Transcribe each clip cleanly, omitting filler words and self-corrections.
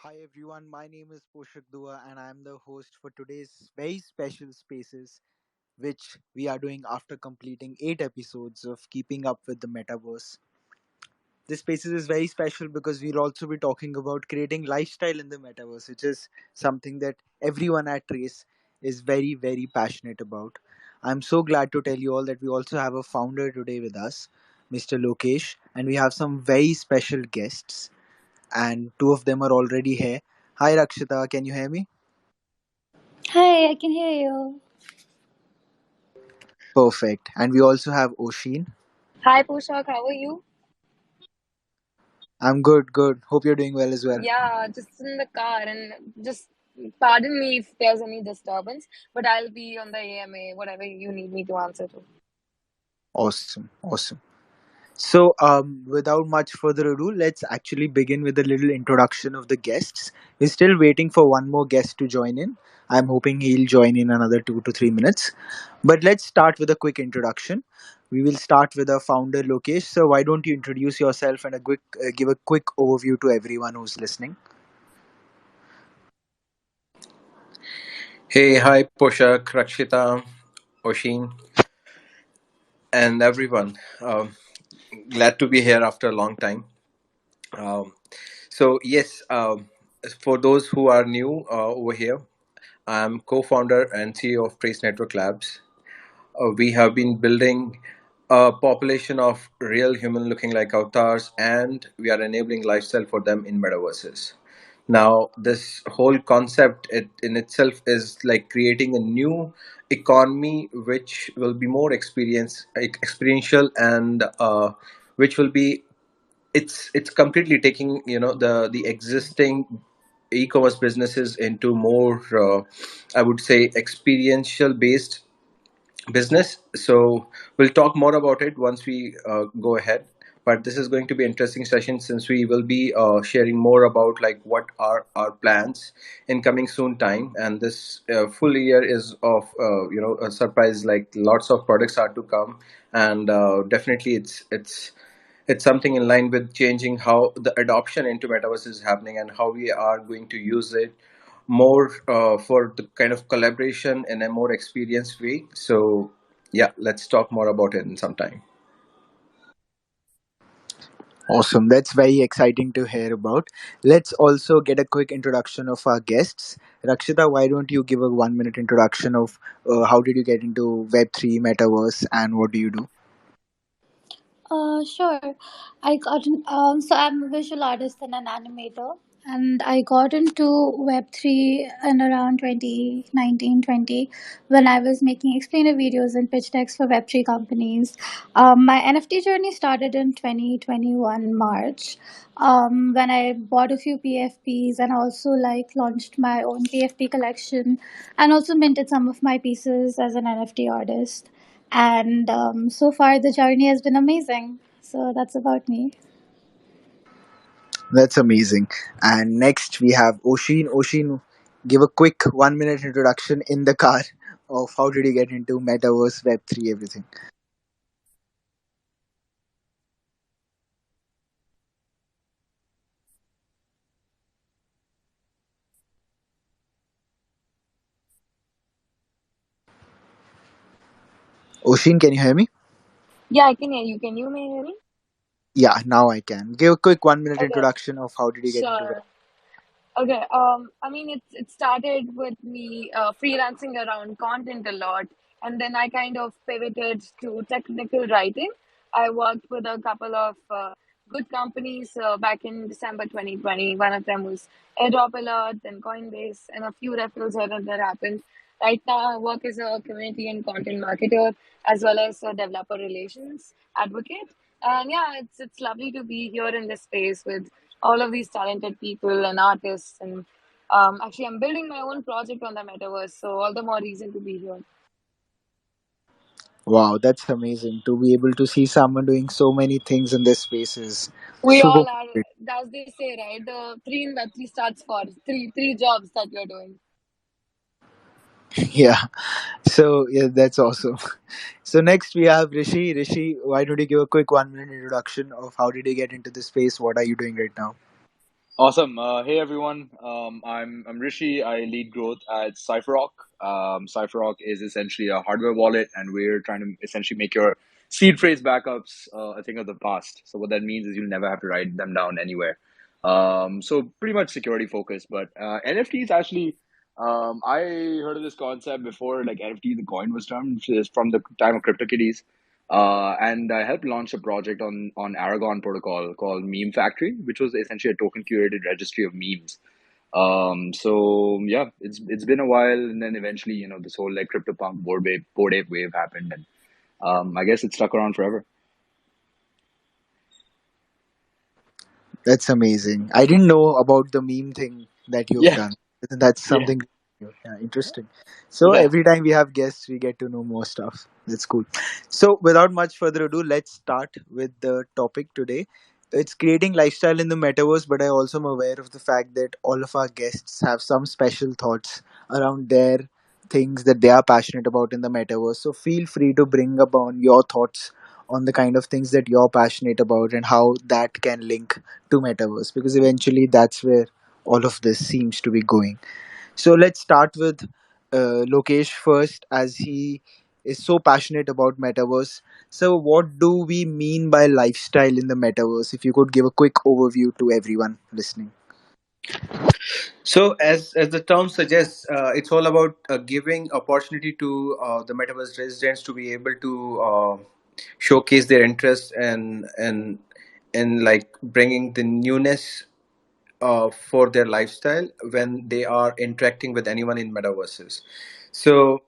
Hi everyone, my name is Poshak and I am the host for today's very special spaces, which we are doing after completing 8 episodes of Keeping Up with the Metaverse. This spaces is very special because we'll also be talking about creating lifestyle in the Metaverse, which is something that everyone at Trace is very, very passionate about. I'm so glad to tell you all that we also have a founder today with us, Mr. Lokesh, and we have some very special guests and two of them are already here. Hi Rakshita, can you hear me? Hi, I can hear you. Perfect. And we also have Osheen. Hi Poshak, how are you? I'm good, good. Hope you're doing well as well. Yeah, just in the car and just pardon me if there's any disturbance, but I'll be on the AMA, whatever you need me to answer to. Awesome, awesome. So, without much further ado, let's actually begin with a little introduction of the guests. We're still waiting for one more guest to join in. I'm hoping he'll join in another 2 to 3 minutes. But let's start with a quick introduction. We will start with our founder Lokesh. So, why don't you introduce yourself and give a quick overview to everyone who's listening? Hey, hi, Poshak, Rakshita, Osheen, and everyone. Glad to be here after a long time. Um, yes, for those who are new over here, I'm co-founder and CEO of Trace Network Labs. We have been building a population of real human looking like avatars, and we are enabling lifestyle for them in metaverses. Now, this whole concept in itself is like creating a new economy which will be more experiential, and which will be it's completely taking the existing e-commerce businesses into more I would say experiential based business. So we'll talk more about it once we go ahead. But this is going to be an interesting session since we will be sharing more about like what are our plans in coming soon time. And this full year is of a surprise. Like lots of products are to come, and definitely it's something in line with changing how the adoption into metaverse is happening and how we are going to use it more for the kind of collaboration in a more experienced way. So, yeah, let's talk more about it in some time. Awesome. That's very exciting to hear about. Let's also get a quick introduction of our guests. Rakshita, why don't you give a 1 minute introduction of how did you get into Web3, Metaverse, and what do you do? Sure. So I'm a visual artist and an animator, and I got into Web3 in around 2019-20 when I was making explainer videos and pitch decks for Web3 companies. My NFT journey started in 2021 March, when I bought a few PFPs and also like launched my own PFP collection, and also minted some of my pieces as an NFT artist. And so far, the journey has been amazing. So that's about me. That's amazing. And next we have Oshin. Oshin, give a quick 1 minute introduction in the car of how did you get into Metaverse, Web3, everything. Oshin, can you hear me? Yeah, I can hear you. Can you hear me? Yeah, now I can. Give a quick 1 minute Okay, introduction of how did you get into Web. sure. Okay. I mean, it started with me freelancing around content a lot, and then I kind of pivoted to technical writing. I worked with a couple of good companies back in December 2020. One of them was Airdrop Alert, and Coinbase, and a few referrals here and there happened. Right now, I work as a community and content marketer as well as a developer relations advocate. And yeah, it's lovely to be here in this space with all of these talented people and artists. And actually, I'm building my own project on the metaverse, so all the more reason to be here. Wow, that's amazing. To be able to see someone doing so many things in this space is We super all are, as they say, right? The three in Web3 starts for three jobs that you're doing. yeah. So yeah, that's awesome. So next we have Rishi. Rishi, why don't you give a quick 1 minute introduction of how did you get into this space? What are you doing right now? Awesome. Hey everyone. I'm Rishi. I lead growth at CrypherRock. CrypherRock is essentially a hardware wallet, and we're trying to essentially make your seed phrase backups a thing of the past. So what that means is you'll never have to write them down anywhere. So pretty much security focused, but NFTs actually. I heard of this concept before, like NFT, the coin was termed, which is from the time of CryptoKitties. And I helped launch a project on Aragon protocol called Meme Factory, which was essentially a token curated registry of memes. So yeah, it's been a while, and then eventually, this whole like CryptoPunk board ape wave happened, and I guess it stuck around forever. That's amazing. I didn't know about the meme thing that you've Yeah, done. That's yeah, something new. Yeah, interesting. So yeah. every time we have guests, we get to know more stuff. That's cool. So without much further ado, let's start with the topic today. It's creating lifestyle in the metaverse, but I also am aware of the fact that all of our guests have some special thoughts around their things that they are passionate about in the metaverse. So feel free to bring upon your thoughts on the kind of things that you're passionate about and how that can link to metaverse, because eventually that's where all of this seems to be going. So let's start with Lokesh first, as he is so passionate about metaverse. So what do we mean by lifestyle in the metaverse? If you could give a quick overview to everyone listening. So, as the term suggests, it's all about giving opportunity to the metaverse residents to be able to showcase their interest and like bringing the newness for their lifestyle when they are interacting with anyone in metaverses. So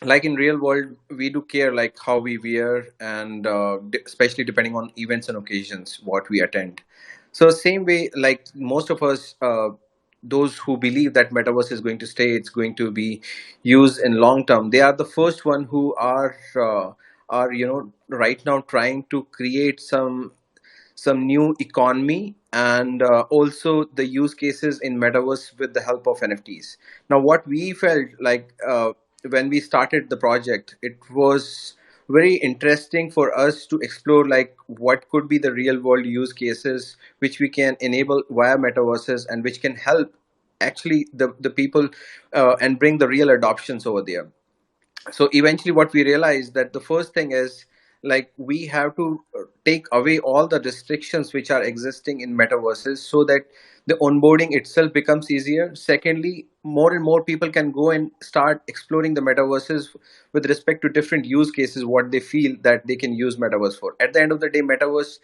like in real world we do care like how we wear and especially depending on events and occasions what we attend. So same way, like most of us, those who believe that metaverse is going to stay, it's going to be used in long term, they are the first one who are right now trying to create some new economy and also the use cases in metaverse with the help of NFTs. Now, what we felt like when we started the project, it was very interesting for us to explore like what could be the real world use cases which we can enable via metaverses and which can help actually the people and bring the real adoptions over there. So eventually what we realized that the first thing is like we have to take away all the restrictions which are existing in metaverses so that the onboarding itself becomes easier. Secondly, more and more people can go and start exploring the metaverses with respect to different use cases what they feel that they can use metaverse for. At the end of the day, metaverse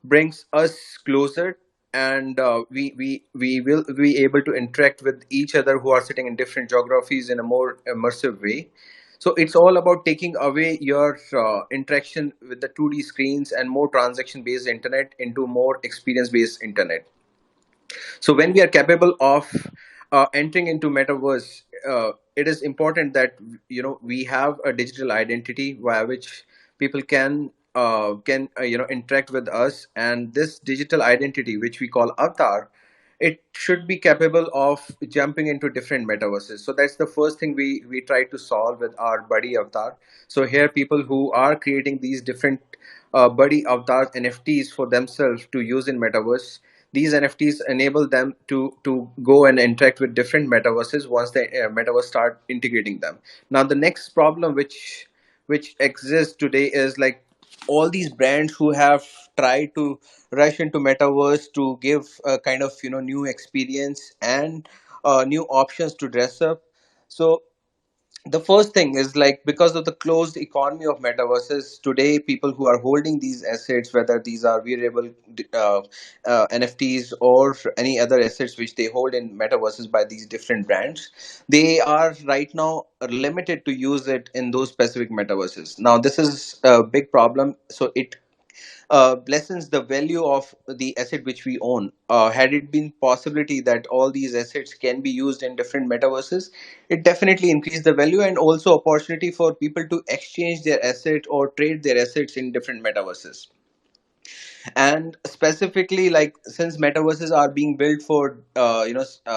brings us closer, and we will be able to interact with each other who are sitting in different geographies in a more immersive way. So it's all about taking away your interaction with the 2D screens and more transaction based internet into more experience based internet. So when we are capable of entering into metaverse, it is important that we have a digital identity via which people can interact with us, and this digital identity, which we call avatar, it should be capable of jumping into different metaverses. So that's the first thing we try to solve with our buddy avatar. So here, people who are creating these different buddy avatars NFTs for themselves to use in metaverse, these NFTs enable them to go and interact with different metaverses once the metaverse start integrating them. Now, the next problem which exists today is like all these brands who have tried to rush into metaverse to give a kind of new experience and new options to dress up. So the first thing is like because of the closed economy of metaverses today, people who are holding these assets, whether these are wearable NFTs or any other assets which they hold in metaverses by these different brands, they are right now limited to use it in those specific metaverses. Now this is a big problem, so it lessens the value of the asset which we own. Had it been possibility that all these assets can be used in different metaverses, it definitely increased the value and also opportunity for people to exchange their asset or trade their assets in different metaverses. And specifically, like since metaverses are being built for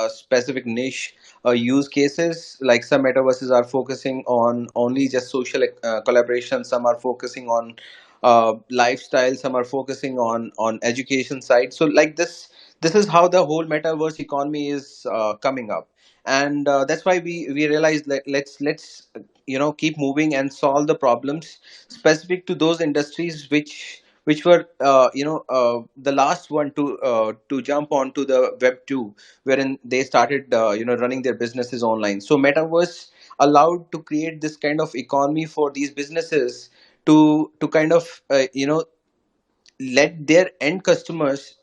specific niche use cases, like some metaverses are focusing on only just social collaboration, some are focusing on lifestyle, some are focusing on education side. So like this is how the whole metaverse economy is coming up. And that's why we realized that let's keep moving and solve the problems specific to those industries which were the last one to jump onto the web 2, wherein they started running their businesses online. So metaverse allowed to create this kind of economy for these businesses to kind of let their end customers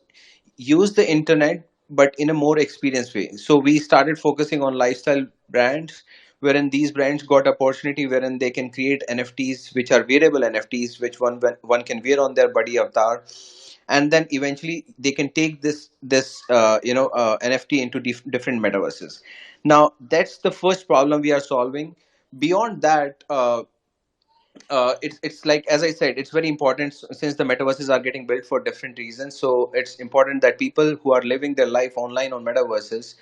use the internet but in a more experienced way. So we started focusing on lifestyle brands, wherein these brands got opportunity wherein they can create NFTs, which are wearable NFTs, which one can wear on their body avatar, and then eventually they can take this NFT into different metaverses. Now that's the first problem we are solving. Beyond that, it's like, as I said, it's very important, since the metaverses are getting built for different reasons. So it's important that people who are living their life online on metaverses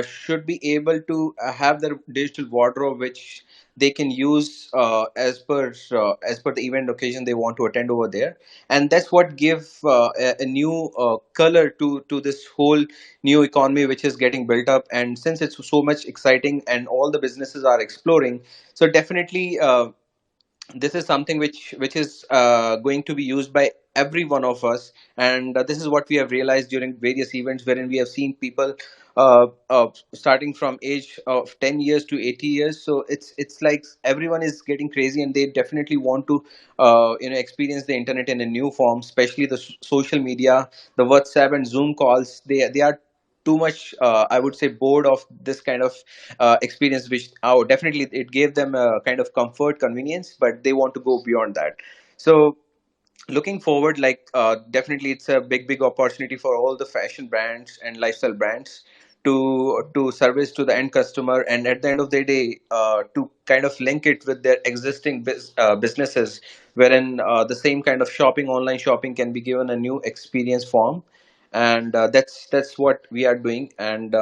should be able to have their digital wardrobe, which they can use as per the event occasion they want to attend over there. And that's what give a new color to this whole new economy which is getting built up. And since it's so much exciting and all the businesses are exploring, so definitely this is something which is going to be used by every one of us. And this is what we have realized during various events, wherein we have seen people starting from age of 10 years to 80 years. So it's like everyone is getting crazy, and they definitely want to experience the internet in a new form, especially the social media, the WhatsApp and Zoom calls. They are too much, I would say, bored of this kind of experience, which, oh, definitely it gave them a kind of comfort, convenience, but they want to go beyond that. So looking forward, like, definitely it's a big opportunity for all the fashion brands and lifestyle brands to service to the end customer, and at the end of the day, to kind of link it with their existing businesses, wherein the same kind of shopping, online shopping, can be given a new experience form. And that's what we are doing, and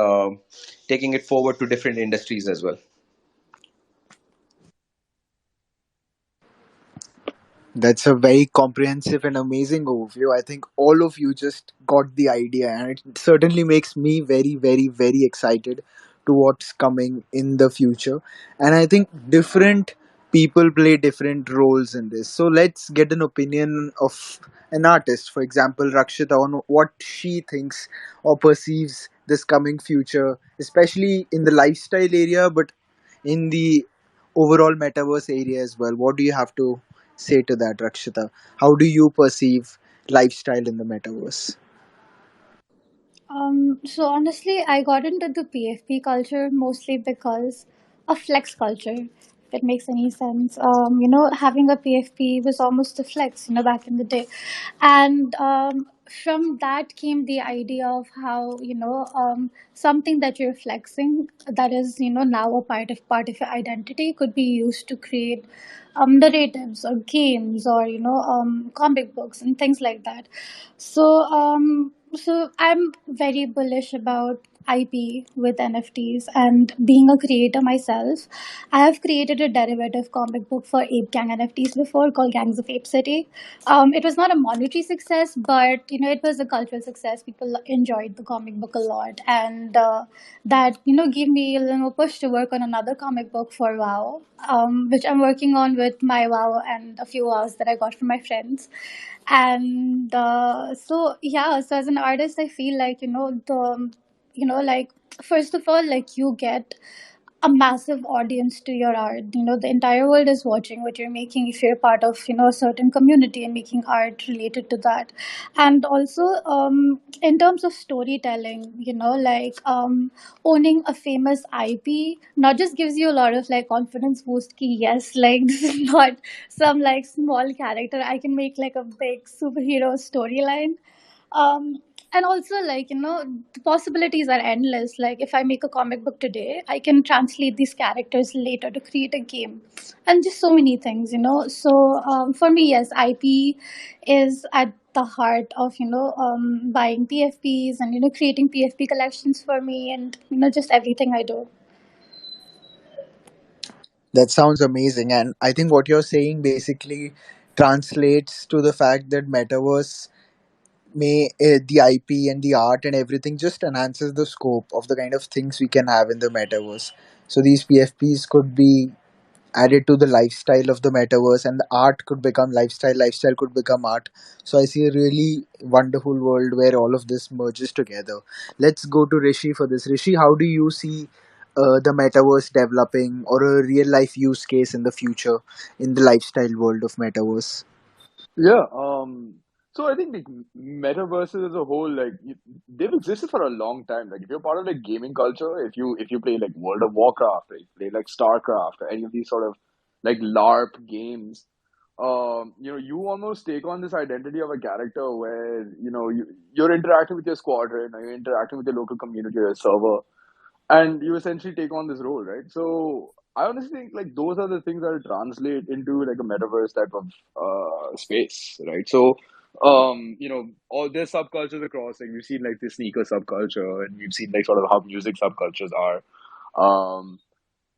taking it forward to different industries as well. That's a very comprehensive and amazing overview. I think all of you just got the idea, and it certainly makes me very, very, very excited to what's coming in the future. And I think different people play different roles in this. So let's get an opinion of an artist, for example, Rakshita, on what she thinks or perceives this coming future, especially in the lifestyle area, but in the overall metaverse area as well. What do you have to say to that, Rakshita? How do you perceive lifestyle in the metaverse? So honestly, I got into the PFP culture mostly because of flex culture. If it makes any sense, having a PFP was almost a flex, back in the day, and from that came the idea of how something that you're flexing, that is now a part of your identity, could be used to create narratives or games or comic books and things like that. So I'm very bullish about IP with NFTs, and being a creator myself, I have created a derivative comic book for Ape Gang NFTs before called Gangs of Ape City. It was not a monetary success, but it was a cultural success. People enjoyed the comic book a lot, and that gave me a little push to work on another comic book for WoW, which I'm working on with my WoW and a few WoWs that I got from my friends. And so yeah, so as an artist, I feel like like, first of all, like, you get a massive audience to your art. The entire world is watching what you're making if you're part of a certain community and making art related to that. And also, in terms of storytelling, like, owning a famous IP not just gives you a lot of like confidence boost ki, yes, like this is not some like small character, I can make like a big superhero storyline. And also, like, the possibilities are endless. Like, if I make a comic book today, I can translate these characters later to create a game, and just so many things. So for me, yes, IP is at the heart of buying PFPs and creating PFP collections for me, and just everything I do. That sounds amazing. And I think what you're saying basically translates to the fact that metaverse may the IP and the art and everything just enhances the scope of the kind of things we can have in the metaverse. So these PFPs could be added to the lifestyle of the metaverse, and the art could become lifestyle, lifestyle could become art. So I see a really wonderful world where all of this merges together. Let's go to Rishi for this. Rishi, how do you see the metaverse developing, or a real life use case in the future in the lifestyle world of metaverse? Yeah. So I think like metaverses as a whole, they've existed for a long time. Like if you're part of like gaming culture, if you play like World of Warcraft, or you play like StarCraft, or any of these sort of like LARP games, you almost take on this identity of a character where you're interacting with your squadron, or you're interacting with your local community or your server, and you essentially take on this role, right? So I honestly think like those are the things that will translate into like a metaverse type of space, right? So all there's subcultures across. Like we've seen like the sneaker subculture, and we've seen like sort of how music subcultures are. Um,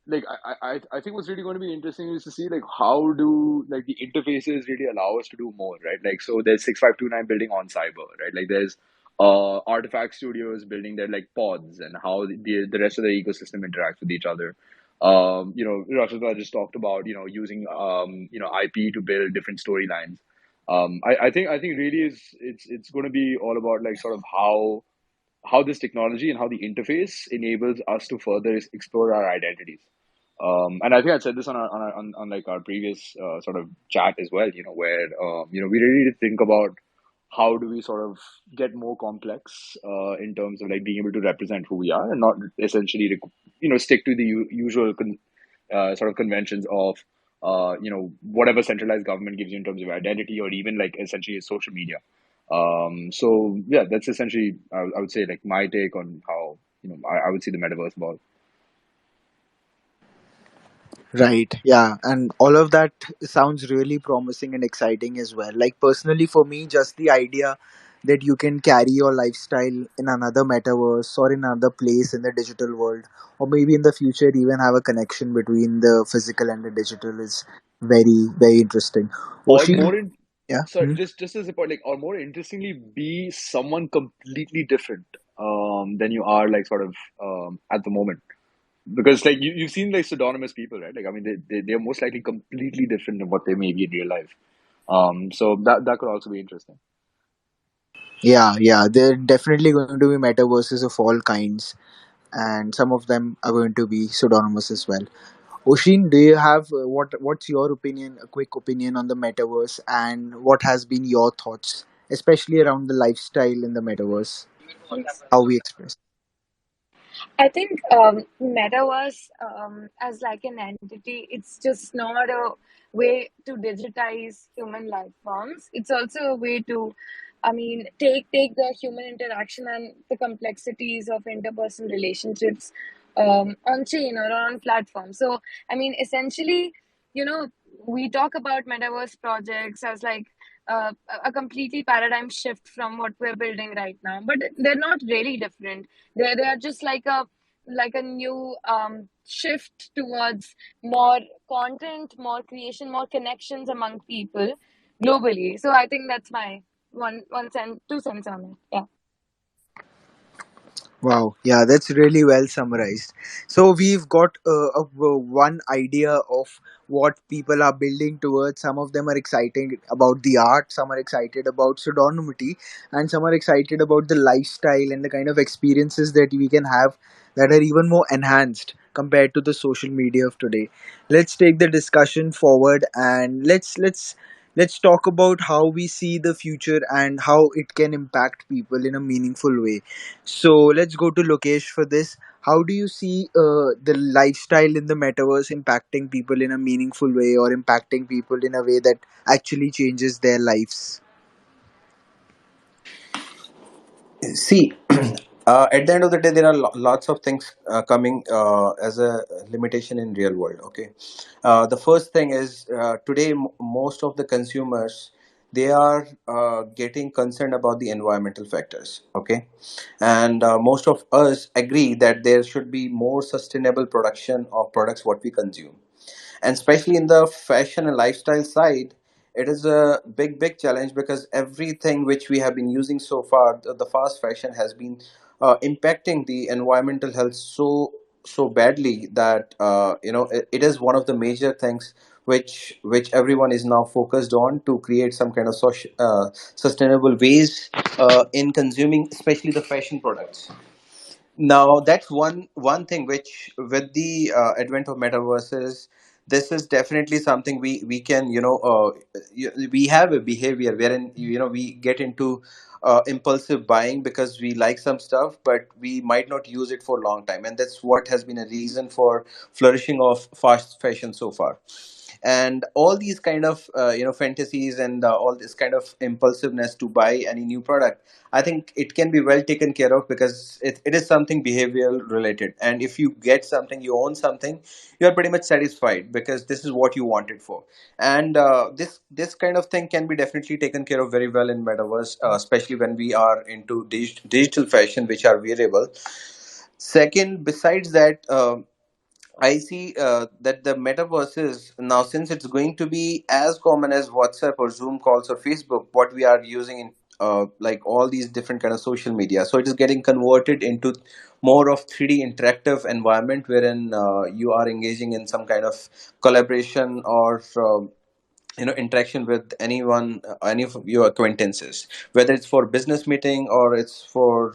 I think what's really going to be interesting is to see like how do like the interfaces really allow us to do more, right? Like so there's 6529 building on cyber, right? Like there's artifact studios building their like pods, and how the rest of the ecosystem interacts with each other. Rakshita just talked about using IP to build different storylines. I think really is it's going to be all about like sort of how this technology and how the interface enables us to further explore our identities. And I think I said this on like our previous sort of chat as well, where we really need to think about how do we sort of get more complex in terms of like being able to represent who we are, and not essentially stick to the usual sort of conventions of whatever centralized government gives you in terms of identity, or even like essentially social media. So yeah, that's essentially I would say like my take on how I would see the metaverse evolve. Right, yeah, and all of that sounds really promising and exciting as well. Like, personally, for me, just the idea that you can carry your lifestyle in another metaverse or in another place in the digital world, or maybe in the future, even have a connection between the physical and the digital is very, very interesting. Or Oshin, more in yeah. sorry, just as a point, like, or more interestingly, be someone completely different than you are like sort of at the moment. Because like you've seen like pseudonymous people, right? Like I mean they're most likely completely different than what they may be in real life. So that could also be interesting. Yeah, yeah, there are definitely going to be metaverses of all kinds, and some of them are going to be pseudonymous as well. Oshin, do you have what's your opinion, a quick opinion on the metaverse, and what has been your thoughts, especially around the lifestyle in the metaverse, how we express? I think metaverse as like an entity, it's just not a way to digitize human life forms. It's also a way to, I mean, take the human interaction and the complexities of interpersonal relationships on chain or on platform. So, I mean, essentially, you know, we talk about metaverse projects as like a completely paradigm shift from what we're building right now, but they're not really different. They are just like a new shift towards more content, more creation, more connections among people globally. So I think that's my one cent, 2 cents on it. Yeah. Wow, yeah, that's really well summarized. So we've got one idea of what people are building towards. Some of them are excited about the art, some are excited about pseudonymity, and some are excited about the lifestyle and the kind of experiences that we can have that are even more enhanced compared to the social media of today. Let's take the discussion forward, and let's talk about how we see the future and how it can impact people in a meaningful way. So let's go to Lokesh for this. How do you see the lifestyle in the metaverse impacting people in a meaningful way, or impacting people in a way that actually changes their lives? See, at the end of the day, there are lots of things coming as a limitation in real world. Okay, the first thing is today most of the consumers, they are getting concerned about the environmental factors. Okay, and most of us agree that there should be more sustainable production of products what we consume, and especially in the fashion and lifestyle side, it is a big challenge, because everything which we have been using so far, the fast fashion has been impacting the environmental health so badly that it is one of the major things which everyone is now focused on to create some kind of sustainable ways in consuming, especially the fashion products. Now that's one thing which, with the advent of metaverses, this is definitely something we can, we have a behavior wherein, we get into impulsive buying because we like some stuff, but we might not use it for a long time, and that's what has been a reason for flourishing of fast fashion so far. And all these kind of fantasies and all this kind of impulsiveness to buy any new product, I think it can be well taken care of, because it is something behavioral related. And if you get something, you own something, you are pretty much satisfied because this is what you wanted for. And this kind of thing can be definitely taken care of very well in metaverse, especially when we are into digital fashion, which are wearable. Second, besides that, I see that the metaverses now, since it's going to be as common as WhatsApp or Zoom calls or Facebook, what we are using in like all these different kind of social media. So it is getting converted into more of 3D interactive environment, wherein you are engaging in some kind of collaboration or interaction with anyone, any of your acquaintances, whether it's for business meeting or it's for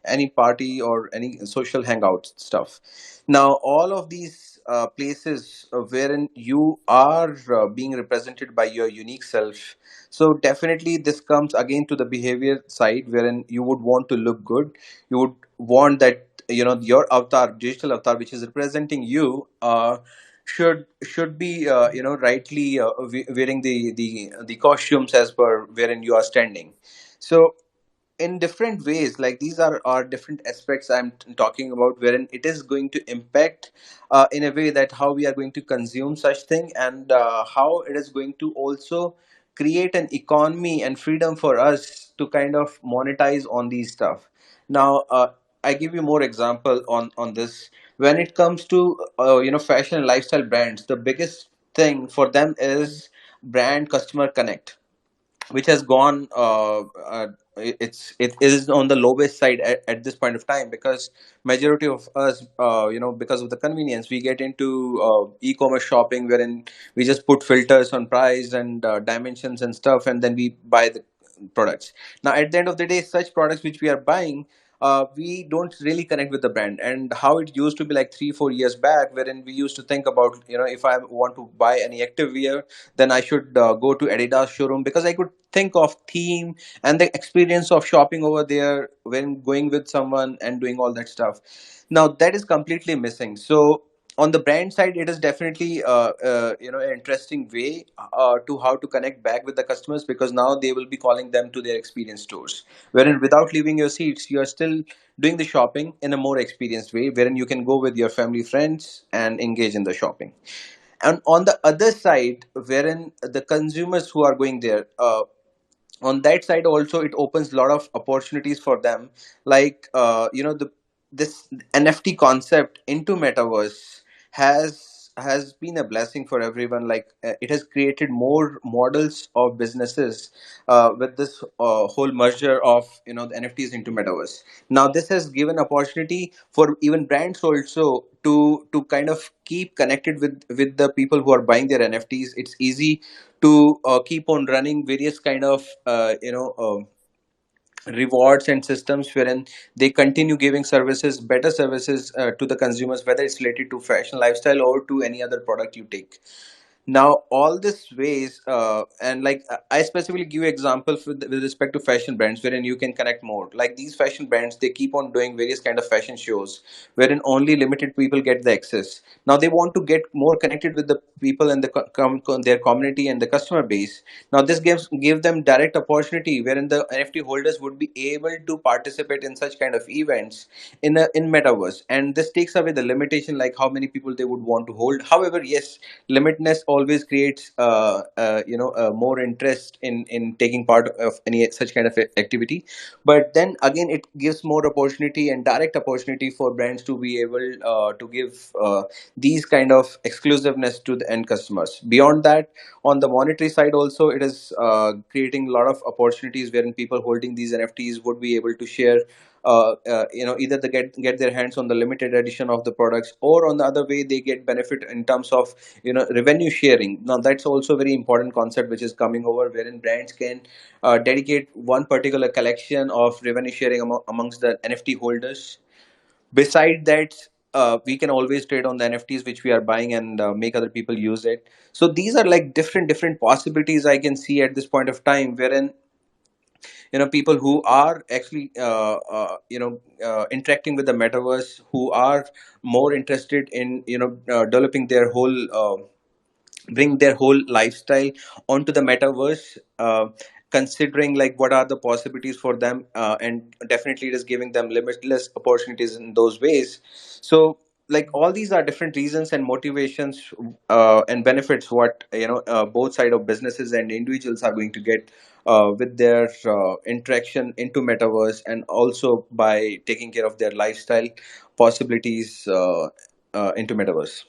any party or any social hangout stuff. Now all of these places wherein you are being represented by your unique self. So definitely this comes again to the behavior side, wherein you would want to look good. You would want that, your avatar, digital avatar, which is representing you, should be rightly wearing the costumes as per wherein you are standing. So in different ways, like these are different aspects I'm talking about, wherein it is going to impact in a way that how we are going to consume such thing, and how it is going to also create an economy and freedom for us to kind of monetize on these stuff. Now I give you more example on this. When it comes to fashion and lifestyle brands, the biggest thing for them is brand customer connect, which has gone it is on the lowest side at this point of time, because majority of us, because of the convenience, we get into e-commerce shopping, wherein we just put filters on price and dimensions and stuff, and then we buy the products. Now at the end of the day, such products which we are buying, we don't really connect with the brand. And how it used to be like 3-4 years back, wherein we used to think about, if I want to buy any active wear, then I should go to Adidas showroom, because I could think of theme and the experience of shopping over there when going with someone and doing all that stuff. Now that is completely missing. So on the brand side, it is definitely an interesting way to how to connect back with the customers, because now they will be calling them to their experience stores, wherein without leaving your seats, you are still doing the shopping in a more experienced way, wherein you can go with your family friends and engage in the shopping. And on the other side, wherein the consumers who are going there, on that side also, it opens a lot of opportunities for them. Like the this NFT concept into metaverse has been a blessing for everyone. Like it has created more models of businesses with this whole merger of the NFTs into metaverse. Now this has given opportunity for even brands also to kind of keep connected with the people who are buying their NFTs. It's easy to keep on running various kind of rewards and systems, wherein they continue giving services, better services to the consumers, whether it's related to fashion, lifestyle, or to any other product you take. Now all these ways, and like I specifically give you examples with respect to fashion brands, wherein you can connect more. Like these fashion brands, they keep on doing various kind of fashion shows, wherein only limited people get the access. Now they want to get more connected with the people and their community and the customer base. Now this give them direct opportunity, wherein the NFT holders would be able to participate in such kind of events in metaverse. And this takes away the limitation, like how many people they would want to hold. However, yes, limitness always creates more interest in taking part of any such kind of activity. But then again, it gives more opportunity and direct opportunity for brands to be able to give these kind of exclusiveness to the end customers. Beyond that, on the monetary side also, it is creating a lot of opportunities wherein people holding these NFTs would be able to share either they get their hands on the limited edition of the products, or on the other way they get benefit in terms of revenue sharing. Now that's also a very important concept which is coming over, wherein brands can dedicate one particular collection of revenue sharing amongst the NFT holders. Beside that, we can always trade on the NFTs which we are buying and make other people use it. So these are like different possibilities I can see at this point of time, wherein people who are actually interacting with the metaverse, who are more interested in developing their whole bring their whole lifestyle onto the metaverse, considering like what are the possibilities for them, and definitely it is giving them limitless opportunities in those ways. So like all these are different reasons and motivations and benefits what both side of businesses and individuals are going to get with their interaction into metaverse, and also by taking care of their lifestyle possibilities into metaverse.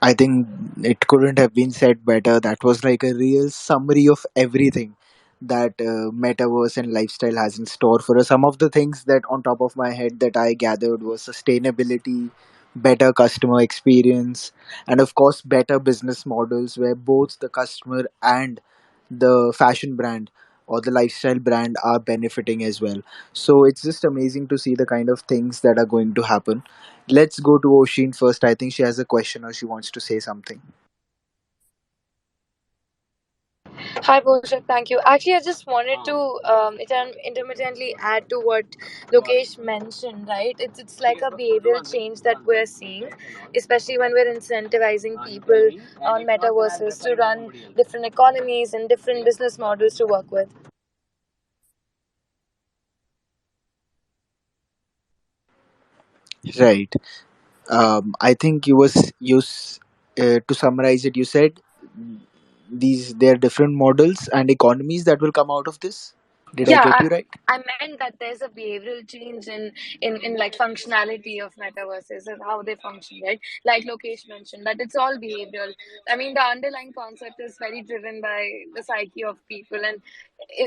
I think it couldn't have been said better. That was like a real summary of everything that metaverse and lifestyle has in store for us. Some of the things that on top of my head that I gathered was sustainability, better customer experience, and of course better business models where both the customer and the fashion brand or the lifestyle brand are benefiting as well. So it's just amazing to see the kind of things that are going to happen. Let's go to Osheen first. I think she has a question or she wants to say something. Hi, Poshak. Thank you. Actually, I just wanted to intermittently add to what Lokesh mentioned, right? It's like a behavioral change that we're seeing, especially when we're incentivizing people on metaverses to run different economies and different business models to work with. Right. I think to summarize it, you said these there are different models and economies that will come out of this. Did I Yeah, get you right? I meant that there's a behavioral change in like functionality of metaverses and how they function, right? Like Lokesh mentioned, that it's all behavioral. I mean, the underlying concept is very driven by the psyche of people, and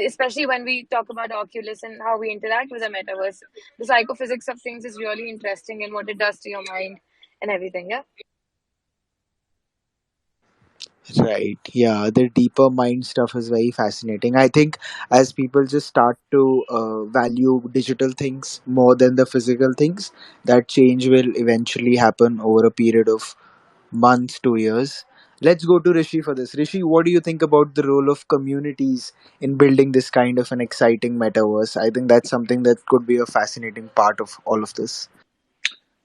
especially when we talk about Oculus and how we interact with the metaverse, the psychophysics of things is really interesting and what it does to your mind and everything. Yeah. Right. Yeah, the deeper mind stuff is very fascinating. I think as people just start to value digital things more than the physical things, that change will eventually happen over a period of months to years. Let's go to Rishi for this. Rishi, what do you think about the role of communities in building this kind of an exciting metaverse? I think that's something that could be a fascinating part of all of this.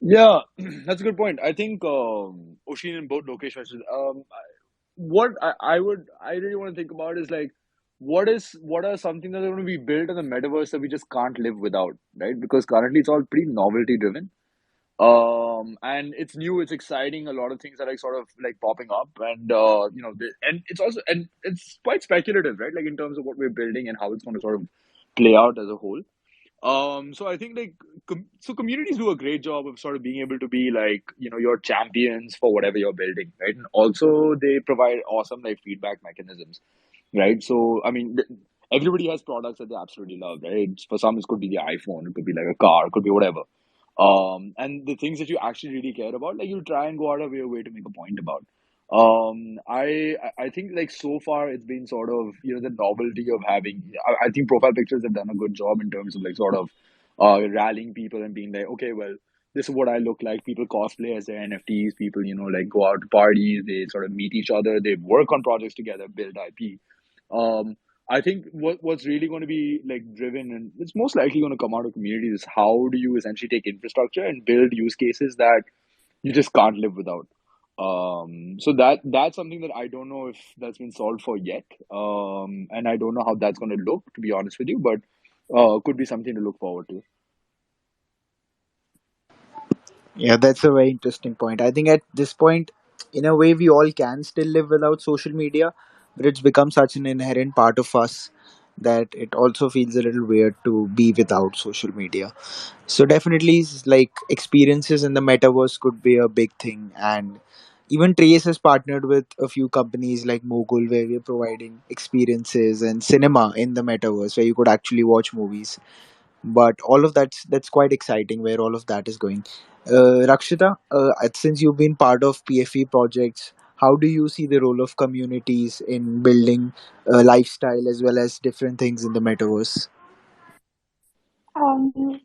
Yeah, that's a good point. I think Oshin and both Lokesh mentioned. What I really want to think about is like what are something that are going to be built in the metaverse that we just can't live without, right? Because currently it's all pretty novelty driven. And it's new, it's exciting. A lot of things are like sort of like popping up, and and it's also, and it's quite speculative, right? Like in terms of what we're building and how it's going to sort of play out as a whole. So I think like so communities do a great job of sort of being able to be like your champions for whatever you're building, right? And also they provide awesome like feedback mechanisms, right? So I mean, everybody has products that they absolutely love, right? For some, it could be the iPhone, it could be like a car, it could be whatever. And the things that you actually really care about, like you try and go out of your way to make a point about. I think like so far it's been sort of the novelty of having. I think profile pictures have done a good job in terms of like sort of rallying people and being like, okay, well, this is what I look like. People cosplay as their NFTs. People like go out to parties. They sort of meet each other. They work on projects together, build IP. Um, I think what's really going to be like driven, and it's most likely going to come out of communities, is how do you essentially take infrastructure and build use cases that you just can't live without. So that's something that I don't know if that's been solved for yet. And I don't know how that's going to look, to be honest with you, but could be something to look forward to. Yeah, that's a very interesting point. I think at this point, in a way, we all can still live without social media, but it's become such an inherent part of us that it also feels a little weird to be without social media. So definitely, like experiences in the metaverse could be a big thing, and even Trace has partnered with a few companies like Mogul, where we're providing experiences and cinema in the metaverse, where you could actually watch movies. But all of that's quite exciting where all of that is going. Rakshita, since you've been part of PFE projects, how do you see the role of communities in building lifestyle as well as different things in the metaverse? Um,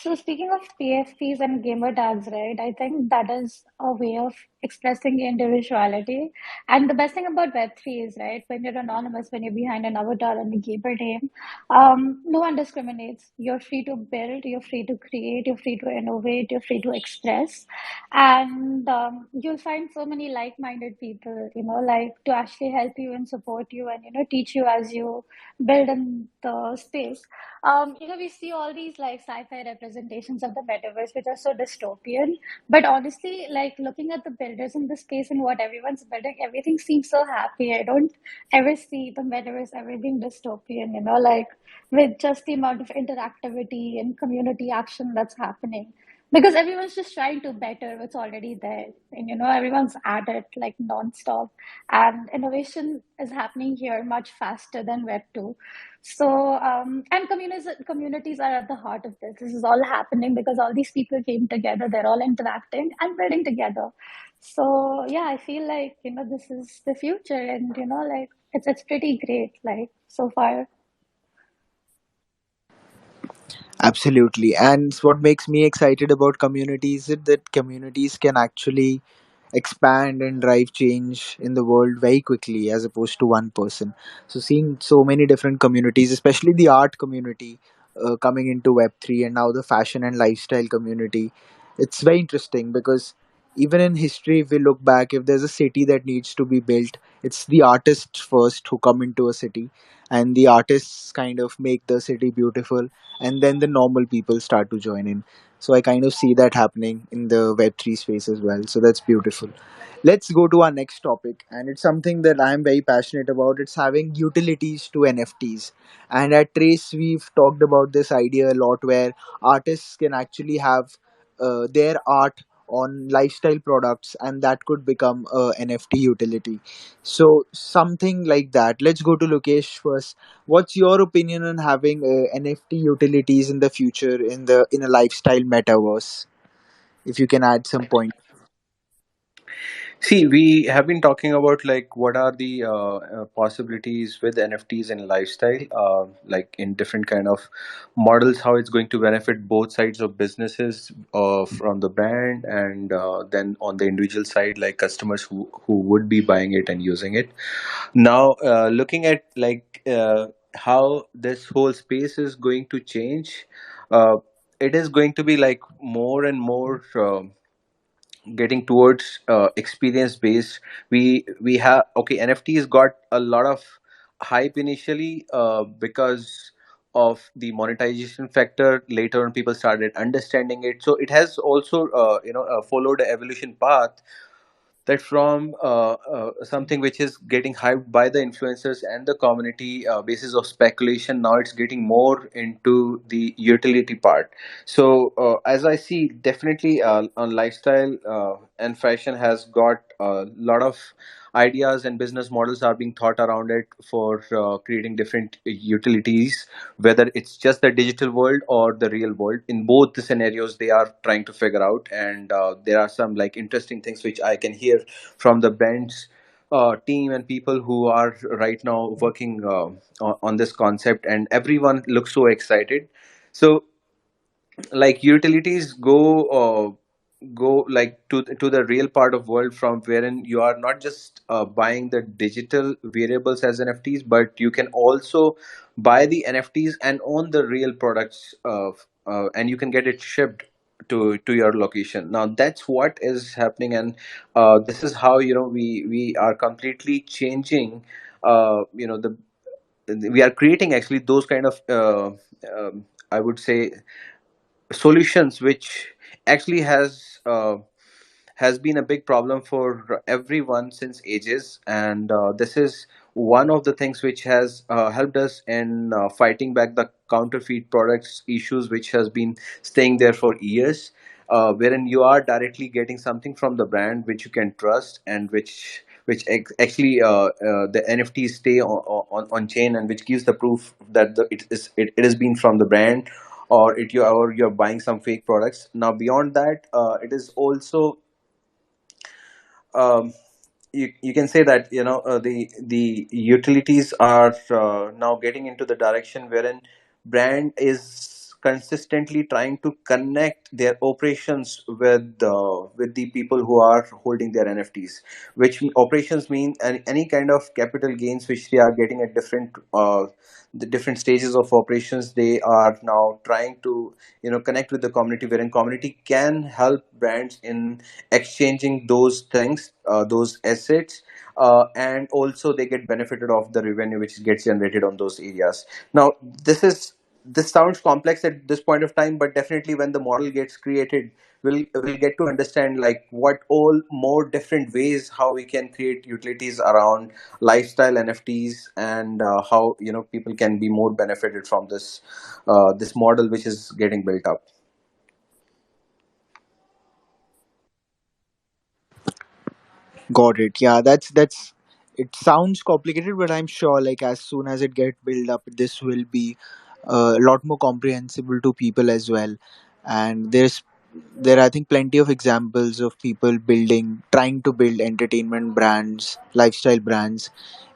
so speaking of PFPs and gamer tags, right? I think that is a way of expressing individuality. And the best thing about Web3 is, right, when you're anonymous, when you're behind an avatar and a gamer name, no one discriminates. You're free to build, you're free to create, you're free to innovate, you're free to express. And you'll find so many like-minded people, like to actually help you and support you and, teach you as you build in the space. We see all these like sci-fi representations of the metaverse, which are so dystopian. But honestly, like looking at the builders in the space and what everyone's building, everything seems so happy. I don't ever see the metaverse ever being dystopian, like with just the amount of interactivity and community action that's happening. Because everyone's just trying to better what's already there. And everyone's at it like nonstop. And innovation is happening here much faster than Web 2. So, and communities are at the heart of this. This is all happening because all these people came together. They're all interacting and building together. So, yeah, I feel like this is the future, and like it's pretty great. Like so far. Absolutely. And what makes me excited about communities is that communities can actually expand and drive change in the world very quickly as opposed to one person. So, seeing so many different communities, especially the art community coming into Web3 and now the fashion and lifestyle community, it's very interesting because even in history, if we look back, if there's a city that needs to be built, it's the artists first who come into a city, and the artists kind of make the city beautiful, and then the normal people start to join in. So I kind of see that happening in the Web3 space as well. So that's beautiful. Let's go to our next topic, and it's something that I'm very passionate about. It's having utilities to NFTs. And at Trace, we've talked about this idea a lot where artists can actually have their art on lifestyle products, and that could become a NFT utility. So, something like that. Let's go to Lokesh first. What's your opinion on having NFT utilities in the future in a lifestyle metaverse? If you can add some point. See, we have been talking about like what are the possibilities with NFTs and lifestyle, like in different kind of models, how it's going to benefit both sides of businesses, from the brand and then on the individual side, like customers who would be buying it and using it. Now, looking at like how this whole space is going to change, uh, it is going to be like more and more. Getting towards experience based. We have, okay, NFTs got a lot of hype initially because of the monetization factor. Later on people started understanding it, so it has also followed the evolution path, that from something which is getting hyped by the influencers and the community basis of speculation, now it's getting more into the utility part. So as I see, definitely on lifestyle and fashion has got a lot of ideas and business models are being thought around it for creating different utilities, whether it's just the digital world or the real world. In both the scenarios they are trying to figure out, and there are some like interesting things which I can hear from the bench team and people who are right now working on this concept, and everyone looks so excited. So like utilities go like to the real part of world, from wherein you are not just buying the digital variables as NFTs, but you can also buy the NFTs and own the real products and you can get it shipped to your location. Now that's what is happening, and this is how we are completely changing the we are creating actually those kind of I would say solutions which actually has been a big problem for everyone since ages, and this is one of the things which has helped us in fighting back the counterfeit products issues which has been staying there for years, wherein you are directly getting something from the brand which you can trust, and actually the NFTs stay on chain, and which gives the proof that it has been from the brand, or you're buying some fake products. Now beyond that, it is also um, you can say that the utilities are now getting into the direction wherein brand is consistently trying to connect their operations with the people who are holding their NFTs, which operations mean any kind of capital gains which they are getting at the different stages of operations. They are now trying to connect with the community, wherein community can help brands in exchanging those things, those assets, and also they get benefited of the revenue which gets generated on those areas. Now, this sounds complex at this point of time, but definitely when the model gets created, we'll get to understand like what all more different ways how we can create utilities around lifestyle NFTs, and how people can be more benefited from this model which is getting built up. Got it. Yeah, that's. It sounds complicated, but I'm sure like as soon as it get built up, this will be a lot more comprehensible to people as well. And there are, I think, plenty of examples of people trying to build entertainment brands, lifestyle brands,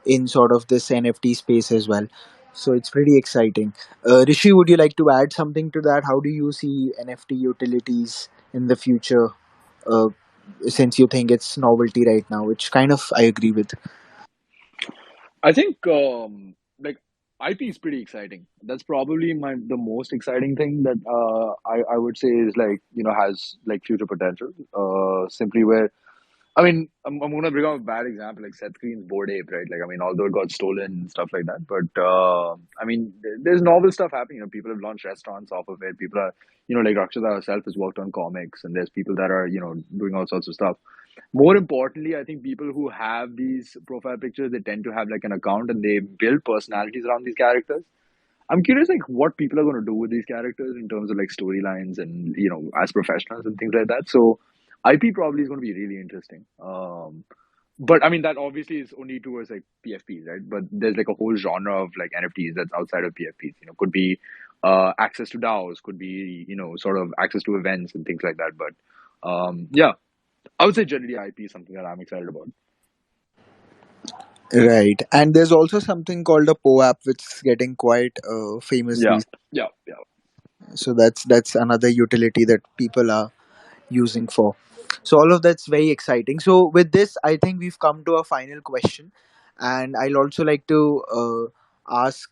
in sort of this NFT space as well. So it's pretty exciting. Rishi, would you like to add something to that? How do you see NFT utilities in the future? Uh, since you think it's novelty right now, which kind of I agree with. I think like IP is pretty exciting. That's probably the most exciting thing that I would say is like has like future potential. Simply where I mean, I'm gonna bring up a bad example, like Seth Green's Bored Ape, right? Like, I mean, although it got stolen and stuff like that, but I mean, there's novel stuff happening. People have launched restaurants off of it. People are, like Rakshita herself has worked on comics, and there's people that are, doing all sorts of stuff. More importantly, I think people who have these profile pictures, they tend to have like an account and they build personalities around these characters. I'm curious, like, what people are going to do with these characters in terms of like storylines and as professionals and things like that. So, IP probably is going to be really interesting. But I mean, that obviously is only towards like PFPs, right? But there's like a whole genre of like NFTs that's outside of PFPs. Could be access to DAOs, could be sort of access to events and things like that. But yeah, I would say generally IP is something that I'm excited about. Right, and there's also something called a POAP, which is getting quite famous Yeah, these. yeah, yeah. So that's another utility that people are using for. So all of that's very exciting. So with this, I think we've come to a final question, and I'll also like to ask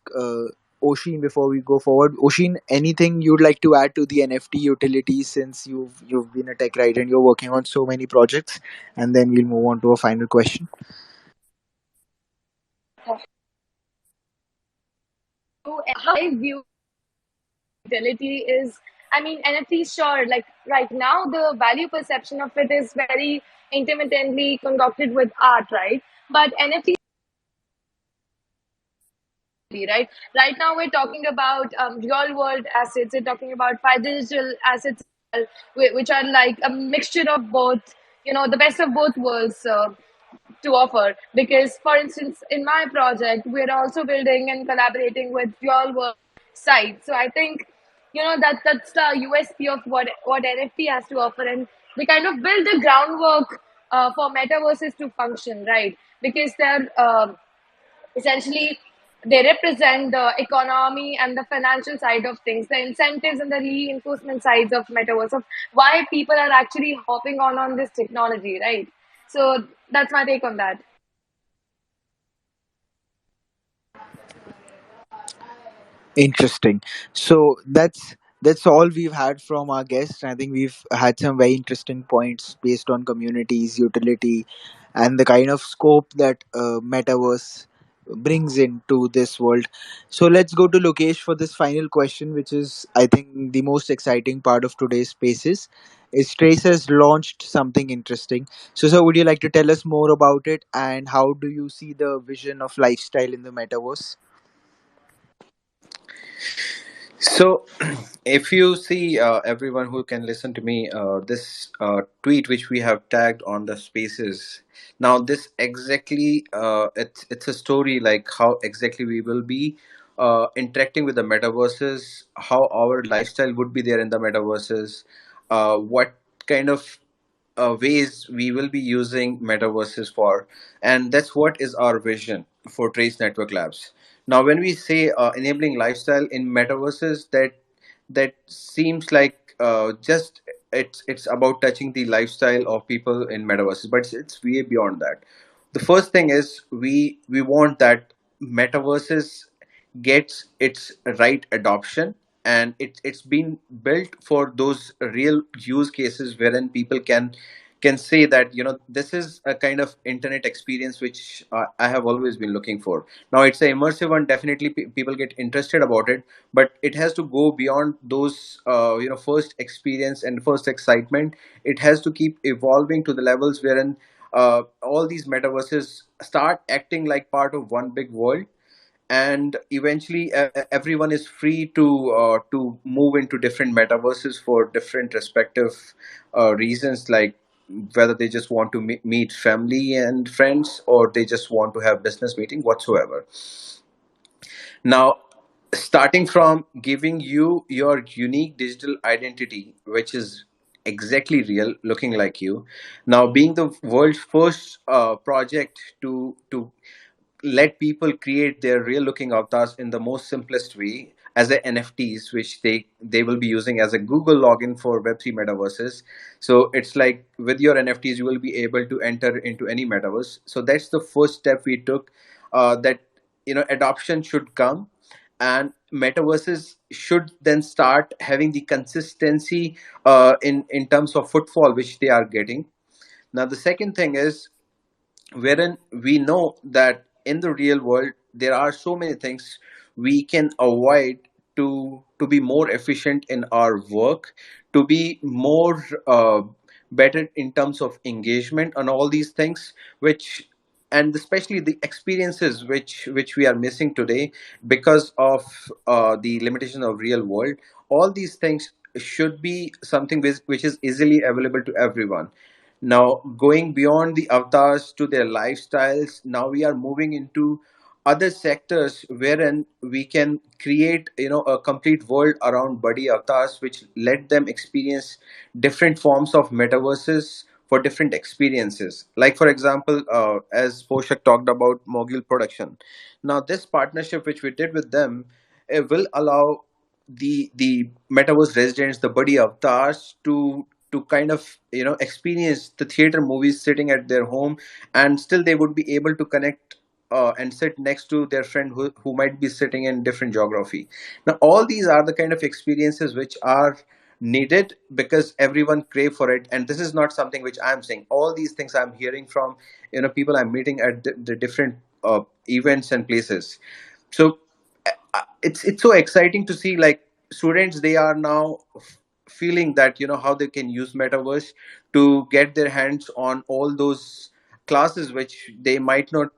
Oshin before we go forward. Oshin, anything you'd like to add to the NFT utilities since you've been a tech writer and you're working on so many projects, and then we'll move on to a final question. How I view utility is, I mean, NFTs, sure, like right now, the value perception of it is very intermittently concocted with art, right? But NFTs, right? Right now, we're talking about real world assets, we're talking about financial assets, which are like a mixture of both, the best of both worlds. To offer, because for instance in my project we're also building and collaborating with real world sites, so I think that's the USP of what NFT has to offer, and they kind of build the groundwork for metaverses to function, right? Because they're essentially they represent the economy and the financial side of things, the incentives and the reinforcement sides of metaverse, of why people are actually hopping on this technology, right? So that's my take on that. Interesting. So that's all we've had from our guests. I think we've had some very interesting points based on communities, utility, and the kind of scope that metaverse brings into this world. So let's go to Lokesh for this final question, which is, I think, the most exciting part of today's spaces. Is Trace has launched something interesting. So, sir, would you like to tell us more about it, and how do you see the vision of lifestyle in the metaverse? So, if you see everyone who can listen to me, this tweet which we have tagged on the spaces. Now, this exactly it's a story like how exactly we will be interacting with the metaverses, how our lifestyle would be there in the metaverses, what kind of ways we will be using metaverses for, and that's what is our vision for Trace Network Labs. Now, when we say enabling lifestyle in metaverses, that seems like just it's about touching the lifestyle of people in metaverses, but it's way beyond that. The first thing is we want that metaverses gets its right adoption, and it's been built for those real use cases wherein people can say that this is a kind of internet experience which I have always been looking for. Now it's a immersive one, definitely people get interested about it, but it has to go beyond those first experience and first excitement. It has to keep evolving to the levels wherein all these metaverses start acting like part of one big world, and eventually everyone is free to move into different metaverses for different respective reasons, like whether they just want to meet family and friends, or they just want to have business meeting whatsoever. Now, starting from giving you your unique digital identity, which is exactly real, looking like you. Now, being the world's first project to let people create their real looking avatars in the most simplest way as a NFTs, which they will be using as a Google login for Web3 metaverses. So it's like with your NFTs, you will be able to enter into any metaverse. So that's the first step we took. That adoption should come, and metaverses should then start having the consistency in terms of footfall which they are getting. Now the second thing is, wherein we know that in the real world there are so many things we can avoid to be more efficient in our work, to be more better in terms of engagement and all these things, which, and especially the experiences which we are missing today because of the limitation of real world. All these things should be something which is easily available to everyone. Now, going beyond the avatars to their lifestyles, now we are moving into other sectors wherein we can create a complete world around buddy avatars, which let them experience different forms of metaverses for different experiences. Like for example, as Poshak talked about Mogul production. Now this partnership which we did with them, it will allow the metaverse residents, the buddy avatars, to kind of experience the theater movies sitting at their home, and still they would be able to connect and sit next to their friend who might be sitting in different geography. Now all these are the kind of experiences which are needed because everyone crave for it, and this is not something which I'm saying. All these things I'm hearing from people I'm meeting at the different events and places. So it's so exciting to see, like, students, they are now feeling that how they can use metaverse to get their hands on all those classes which they might not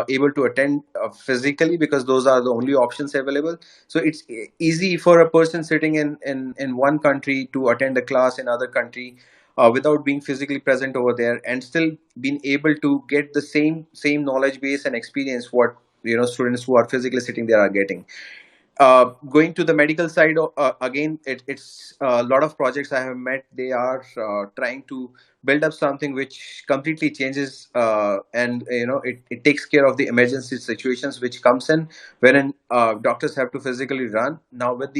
able to attend physically, because those are the only options available. So it's easy for a person sitting in one country to attend a class in other country without being physically present over there, and still being able to get the same knowledge base and experience what students who are physically sitting there are getting. Going to the medical side, again, it's a lot of projects I have met. They are trying to build up something which completely changes, and it takes care of the emergency situations which comes in, wherein doctors have to physically run. Now with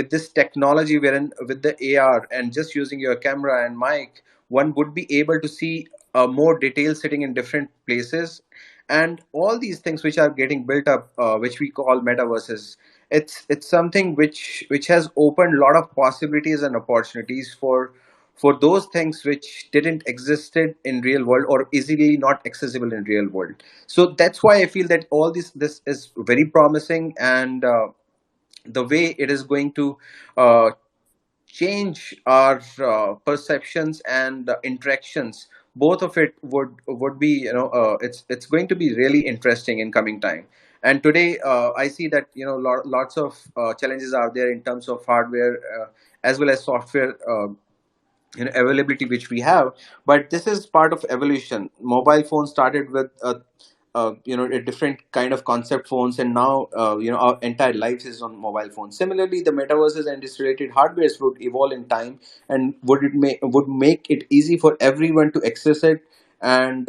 this technology, wherein with the AR and just using your camera and mic, one would be able to see more details sitting in different places, and all these things which are getting built up, which we call metaverses. It's something which has opened a lot of possibilities and opportunities for those things which didn't existed in real world or easily not accessible in real world. So that's why I feel that all this is very promising, and the way it is going to uh, change our perceptions and interactions, both of it would be, it's going to be really interesting in coming time. And today I see that, lots of challenges are there in terms of hardware, as well as software, availability which we have. But this is part of evolution. Mobile phones started with a different kind of concept phones, and now our entire lives is on mobile phones. Similarly, the metaverses and its related hardwares would evolve in time, and would make it easy for everyone to access it. And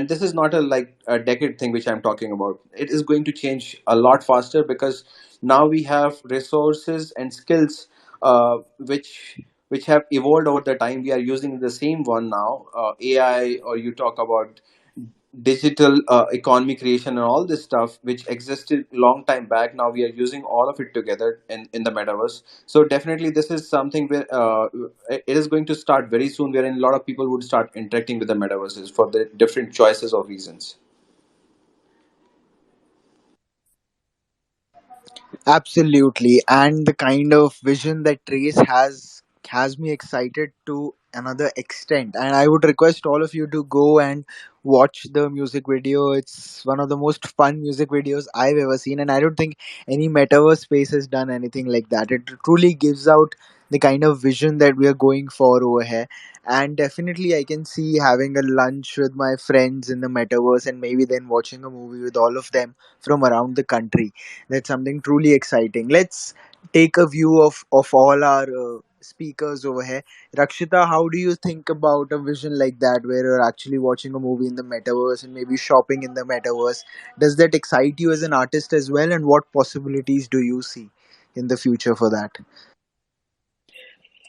this is not a decade thing which I'm talking about. It is going to change a lot faster, because now we have resources and skills which have evolved over the time. We are using the same one now, AI, or you talk about digital economy creation and all this stuff which existed long time back. Now we are using all of it together in the metaverse. So definitely this is something where it is going to start very soon, wherein a lot of people would start interacting with the metaverses for the different choices of reasons. Absolutely, and the kind of vision that Trace has me excited to another extent. And I would request all of you to go and watch the music video. It's one of the most fun music videos I've ever seen, and I don't think any metaverse space has done anything like that. It truly gives out the kind of vision that we are going for over here. And definitely, I can see having a lunch with my friends in the metaverse, and maybe then watching a movie with all of them from around the country. That's something truly exciting. Let's take a view of all our speakers over here. Rakshita, how do you think about a vision like that, where you're actually watching a movie in the metaverse and maybe shopping in the metaverse? Does that excite you as an artist as well? And what possibilities do you see in the future for that?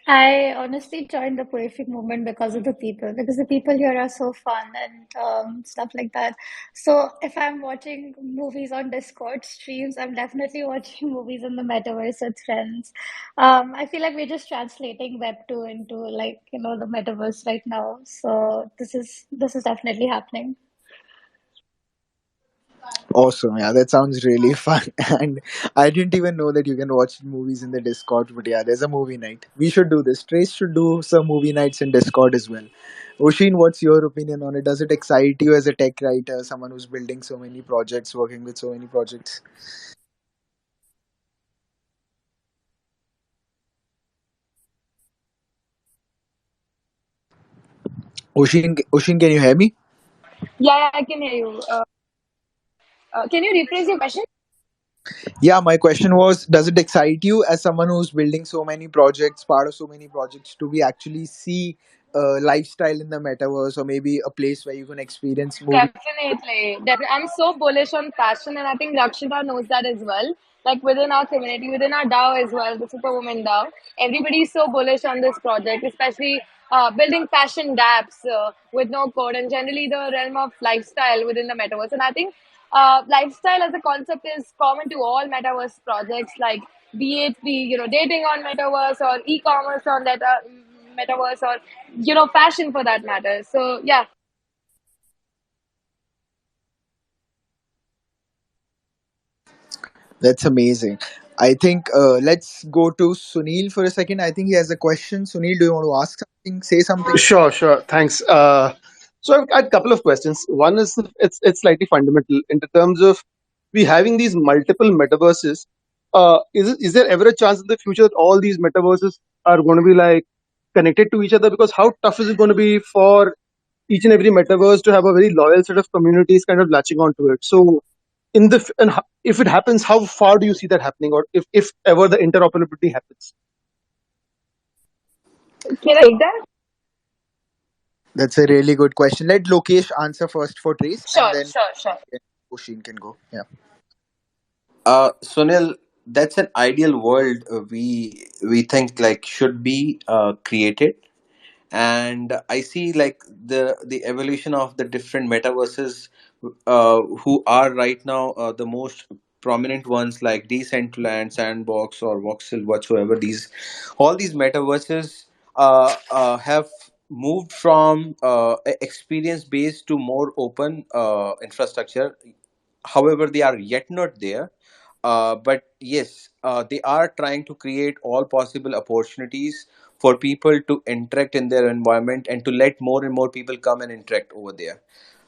I honestly joined the poetic movement because the people here are so fun and stuff like that. So if I'm watching movies on Discord streams, I'm definitely watching movies in the metaverse with friends. I feel like we're just translating Web 2 into like, the metaverse right now. So this is definitely happening. Awesome, yeah, that sounds really fun. And I didn't even know that you can watch movies in the Discord, but yeah, there's a movie night. We should do this. Trace should do some movie nights in Discord as well. Oshin, what's your opinion on it? Does it excite you as a tech writer, someone who's building so many projects, working with so many projects? Oshin, can you hear me? Yeah, yeah, I can hear you. Can you rephrase your question? Yeah, my question was, does it excite you as someone who's building so many projects, part of so many projects, to be actually see lifestyle in the metaverse, or maybe a place where you can experience movie? Definitely, definitely. I'm so bullish on fashion, and I think Rakshita knows that as well. Like within our community, within our DAO as well, the Superwoman DAO, everybody's so bullish on this project, especially building fashion dApps with no code, and generally the realm of lifestyle within the metaverse. And I think lifestyle as a concept is common to all metaverse projects, like be it dating on metaverse or e-commerce on that metaverse, or fashion for that matter. So yeah. That's amazing. I think let's go to Sunil for a second. I think he has a question. Sunil, do you want to ask something, say something? Sure, sure. Thanks. So I've got a couple of questions. One is it's slightly fundamental in the terms of we having these multiple metaverses. Is there ever a chance in the future that all these metaverses are going to be like connected to each other? Because how tough is it going to be for each and every metaverse to have a very loyal set of communities kind of latching onto it? So if it happens, how far do you see that happening, or if ever the interoperability happens? Can I take that? That's a really good question. Let Lokesh answer first for Trace, and Sure, then sure, sure. Oshin can go. Yeah. Sunil, that's an ideal world we think like should be created. And I see like the evolution of the different metaverses, who are right now the most prominent ones, like Decentraland, Sandbox, or Voxel, whatsoever. These all these metaverses have moved from experience based to more open infrastructure. However, they are yet not there. But yes, they are trying to create all possible opportunities for people to interact in their environment and to let more and more people come and interact over there.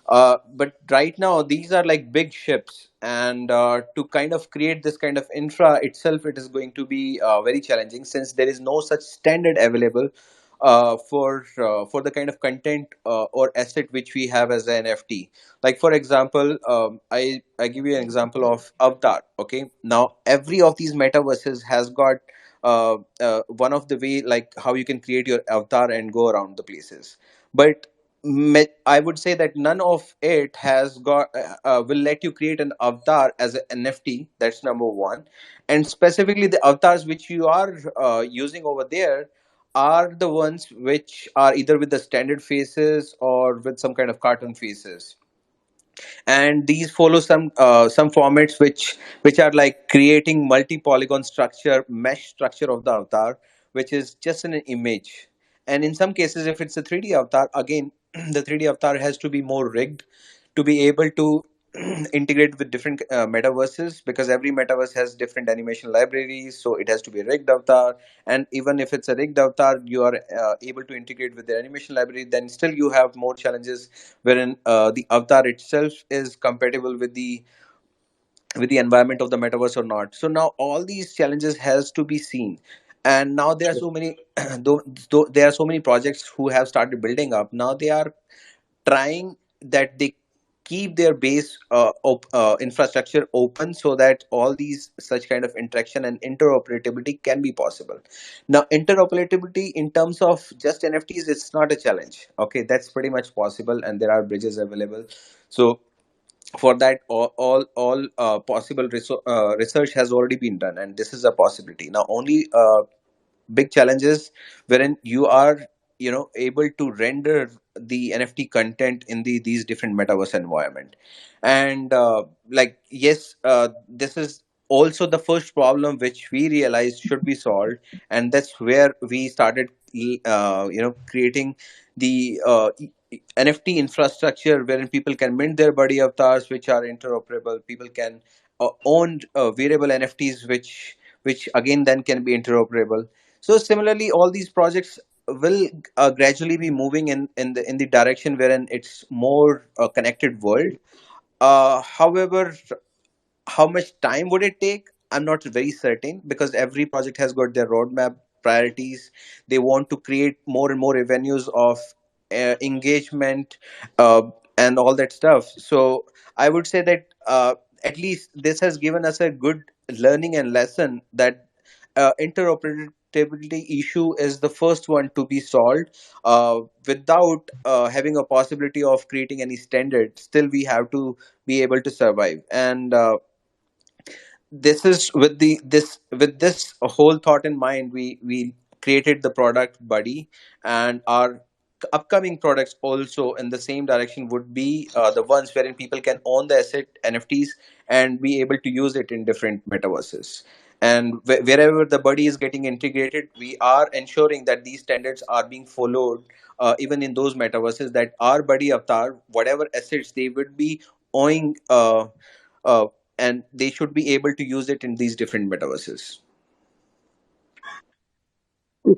But right now, these are like big ships, and to kind of create this kind of infra itself, it is going to be very challenging since there is no such standard available for the kind of content or asset which we have as an NFT. Like for example, I give you an example of Avatar. Okay, now every of these metaverses has got one of the way like how you can create your avatar and go around the places, but I would say that none of it has got will let you create an avatar as an NFT. That's number one, and specifically the avatars which you are using over there are the ones which are either with the standard faces or with some kind of cartoon faces, and these follow some formats which are like creating multi-polygon structure mesh structure of the avatar, which is just an image. And in some cases, if it's a 3D avatar, again the 3D avatar has to be more rigged to be able to integrate with different metaverses, because every metaverse has different animation libraries, so it has to be a rigged avatar. And even if it's a rigged avatar, you are able to integrate with the animation library, then still you have more challenges wherein the avatar itself is compatible with the environment of the metaverse or not. So now all these challenges has to be seen, and now there are so many though there are so many projects who have started building up. Now they are trying that they keep their base infrastructure open so that all these such kind of interaction and interoperability can be possible. Now interoperability in terms of just NFTs, it's not a challenge. Okay, that's pretty much possible, and there are bridges available. So for that, all possible research has already been done, and this is a possibility. Now only big challenges wherein you are able to render the NFT content in these different metaverse environment. And like yes, this is also the first problem which we realized should be solved, and that's where we started creating the NFT infrastructure wherein people can mint their body avatars which are interoperable. People can own variable NFTs which again then can be interoperable. So similarly, all these projects will gradually be moving in the direction wherein it's more connected world. However, how much time would it take? I'm not very certain, because every project has got their roadmap priorities. They want to create more and more avenues of engagement uh, and all that stuff. So I would say that at least this has given us a good learning and lesson that interoperability issue is the first one to be solved. Without having a possibility of creating any standard, still we have to be able to survive. And this is with this whole thought in mind, we created the product Buddy, and our upcoming products also in the same direction would be the ones wherein people can own the asset NFTs and be able to use it in different metaverses. And wherever the Buddy is getting integrated, we are ensuring that these standards are being followed even in those metaverses, that our Buddy avatar, whatever assets they would be owning, uh, and they should be able to use it in these different metaverses.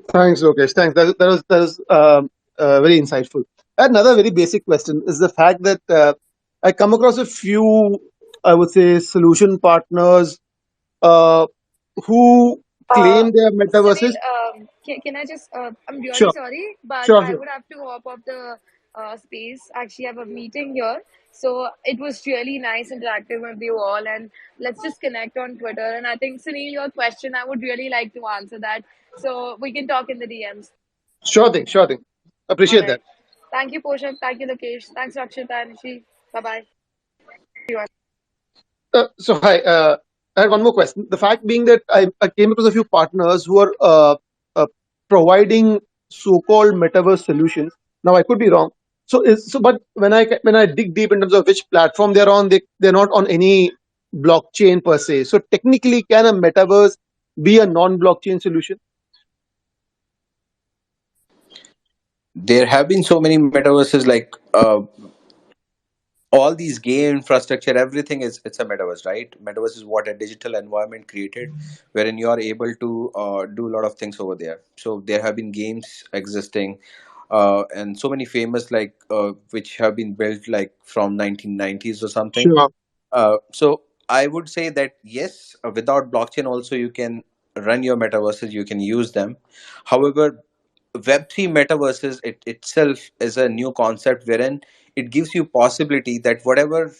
Thanks, Lokesh. Thanks. That was very insightful. Another very basic question is the fact that I come across a few, I would say, solution partners uh, who Uh, claim they are metaverses. Sunil, can I just, I'm really Sure, sorry, but sure, I sure. would have to hop off the space. Actually, I have a meeting here. So it was really nice interacting with you all, and let's just connect on Twitter. And I think, Sunil, your question, I would really like to answer that. So we can talk in the DMs. Sure thing, sure thing. All Appreciate that. right. Thank you, Poshak. Thank you, Lokesh. Thanks, Rakshita and Nishi. Bye bye. So hi, I had one more question. The fact being that I came across a few partners who are providing so-called metaverse solutions. Now I could be wrong. But when I dig deep in terms of which platform they're on, they're not on any blockchain per se. So technically, can a metaverse be a non-blockchain solution? There have been so many metaverses, like all these game infrastructure, everything is, it's a metaverse, right? Metaverse is what a digital environment created wherein you are able to do a lot of things over there. So there have been games existing, and so many famous, like which have been built like from 1990s or something. Sure. So I would say that yes, without blockchain also you can run your metaverses, you can use them. However, Web3 metaverses it itself is a new concept wherein it gives you possibility that whatever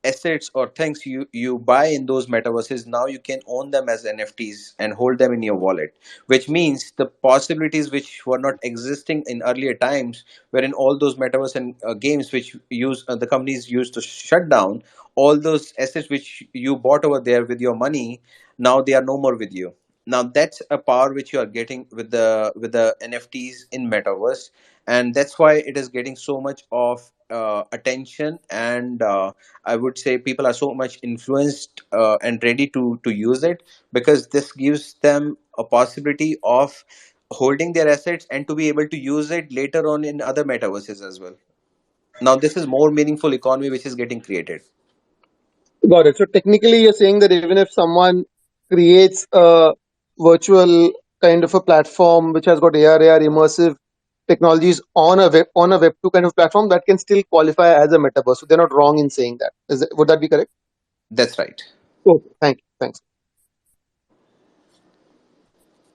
assets or things you buy in those metaverses, now you can own them as NFTs and hold them in your wallet, which means the possibilities which were not existing in earlier times, wherein all those metaverse and games which use the companies used to shut down, all those assets which you bought over there with your money, now they are no more with you. Now that's a power which you are getting with the NFTs in metaverse, and that's why it is getting so much of attention. And I would say people are so much influenced and ready to use it, because this gives them a possibility of holding their assets and to be able to use it later on in other metaverses as well. Now this is more meaningful economy which is getting created. Got it. So technically, you're saying that even if someone creates a virtual kind of a platform which has got AR immersive technologies on a Web2 kind of platform, that can still qualify as a metaverse. So they're not wrong in saying that. Would that be correct? That's right. Oh, thank you. Thanks.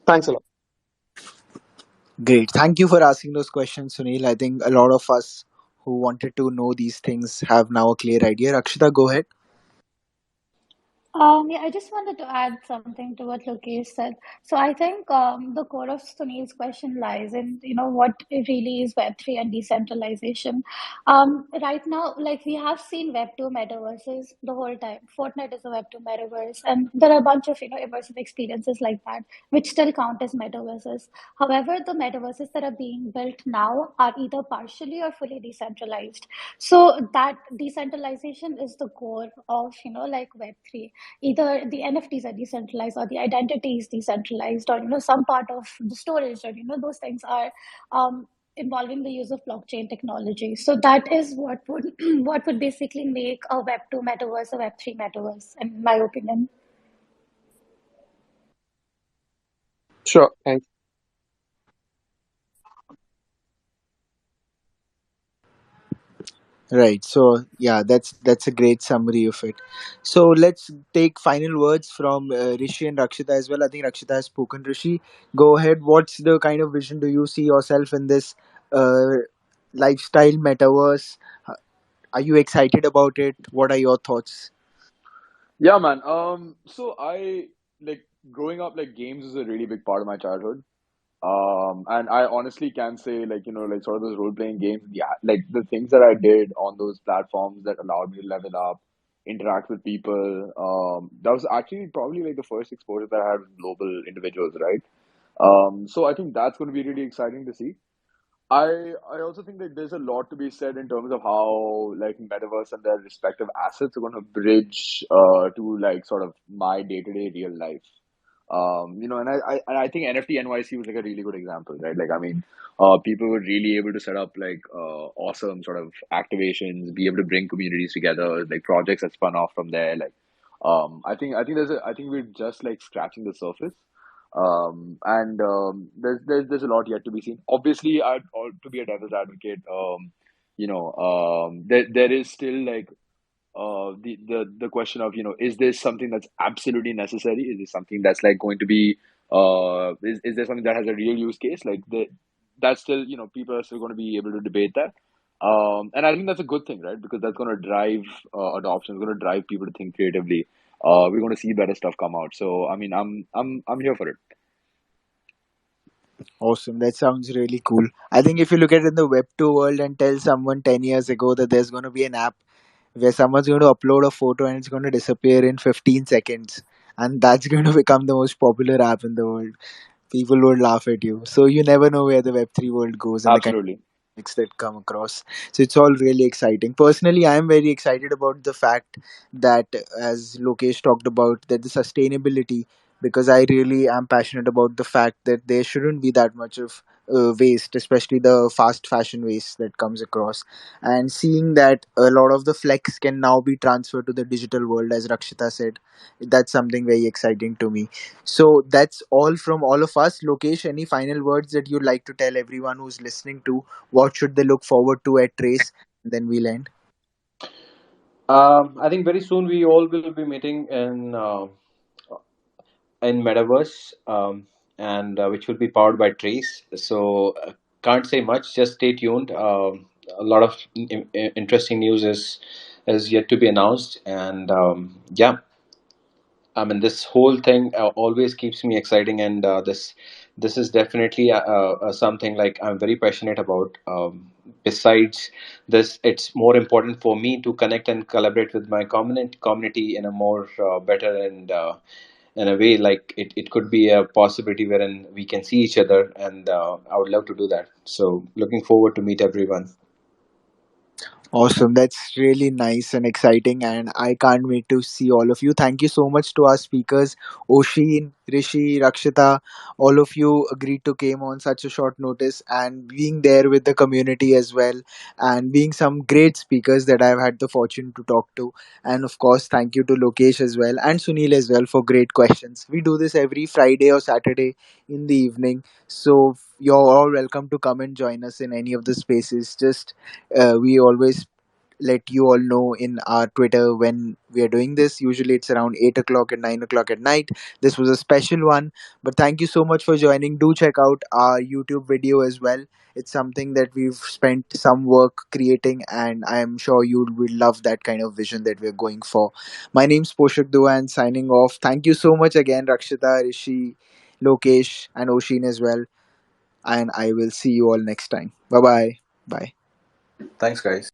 Thanks a lot. Great. Thank you for asking those questions, Sunil. I think a lot of us who wanted to know these things have now a clear idea. Rakshita, go ahead. Yeah, I just wanted to add something to what Lokesh said. So I think the core of Sunil's question lies in, what it really is Web3 and decentralization. Right now, like we have seen Web2 metaverses the whole time. Fortnite is a Web2 metaverse, and there are a bunch of, immersive experiences like that, which still count as metaverses. However, the metaverses that are being built now are either partially or fully decentralized. So that decentralization is the core of, like Web3. Either the NFTs are decentralized or the identity is decentralized, or some part of the storage, or those things are involving the use of blockchain technology. So that is what would what would basically make a Web2 metaverse a Web3 metaverse, in my opinion. Sure. Thanks. Right. So yeah, that's a great summary of it. So let's take final words from Rishi and Rakshita as well. I think Rakshita has spoken. Rishi, go ahead. What's the kind of vision do you see yourself in this uh, lifestyle metaverse? Are you excited about it? What are your thoughts? Yeah, man. So I like growing up, like games is a really big part of my childhood. And I honestly can say, like, like sort of those role-playing games, yeah, like the things that I did on those platforms that allowed me to level up, interact with people, that was actually probably like the first exposure that I had with global individuals, right? So I think that's going to be really exciting to see. I also think that there's a lot to be said in terms of how like metaverse and their respective assets are going to bridge to like sort of my day-to-day real life. And I think NFT NYC was like a really good example, right? Like, I mean, people were really able to set up like awesome sort of activations, be able to bring communities together, like projects that spun off from there. Like, I think we're just like scratching the surface. And there's a lot yet to be seen. Obviously, to be a devil's advocate, there is still like the question of, is this something that's absolutely necessary? Is this something that's like going to be is there something that has a real use case? Like that's still, people are still going to be able to debate that. And I think that's a good thing, right? Because that's going to drive adoption. It's going to drive people to think creatively. We're going to see better stuff come out. So I mean, I'm here for it. Awesome. That sounds really cool. I think if you look at it in the Web2 world and tell someone 10 years ago that there's going to be an app where someone's going to upload a photo and it's going to disappear in 15 seconds, and that's going to become the most popular app in the world, people would laugh at you. So you never know where the Web3 world goes and the kind Absolutely. of mix that come across. So it's all really exciting. Personally, I am very excited about the fact that, as Lokesh talked about, that the sustainability. because I really am passionate about the fact that there shouldn't be that much of waste, especially the fast fashion waste that comes across. And seeing that a lot of the flex can now be transferred to the digital world, as Rakshita said, that's something very exciting to me. So that's all from all of us. Lokesh, any final words that you'd like to tell everyone who's listening to? What should they look forward to at Trace? Then we'll end. I think very soon we all will be meeting in Metaverse, and which will be powered by Trace. So can't say much. Just stay tuned. A lot of interesting news is yet to be announced, and yeah, I mean, this whole thing always keeps me exciting, and this is definitely something like I'm very passionate about. Besides this, it's more important for me to connect and collaborate with my community in a more better and in a way like it could be a possibility wherein we can see each other, and I would love to do that. So, looking forward to meet everyone. Awesome. That's really nice and exciting, and I can't wait to see all of you. Thank you so much to our speakers, Osheen, Rishi, Rakshita. All of you agreed to came on such a short notice and being there with the community as well, and being some great speakers that I've had the fortune to talk to. And of course, thank you to Lokesh as well and Sunil as well for great questions. We do this every Friday or Saturday in the evening, so you're all welcome to come and join us in any of the spaces. Just we always let you all know in our Twitter when we are doing this. Usually it's around 8 o'clock and 9 o'clock at night. This was a special one. But thank you so much for joining. Do check out our YouTube video as well. It's something that we've spent some work creating, and I am sure you will love that kind of vision that we're going for. My name's Poshak Dua and signing off. Thank you so much again, Rakshita, Rishi, Lokesh, and Oshin as well. And I will see you all next time. Bye bye. Bye. Thanks, guys.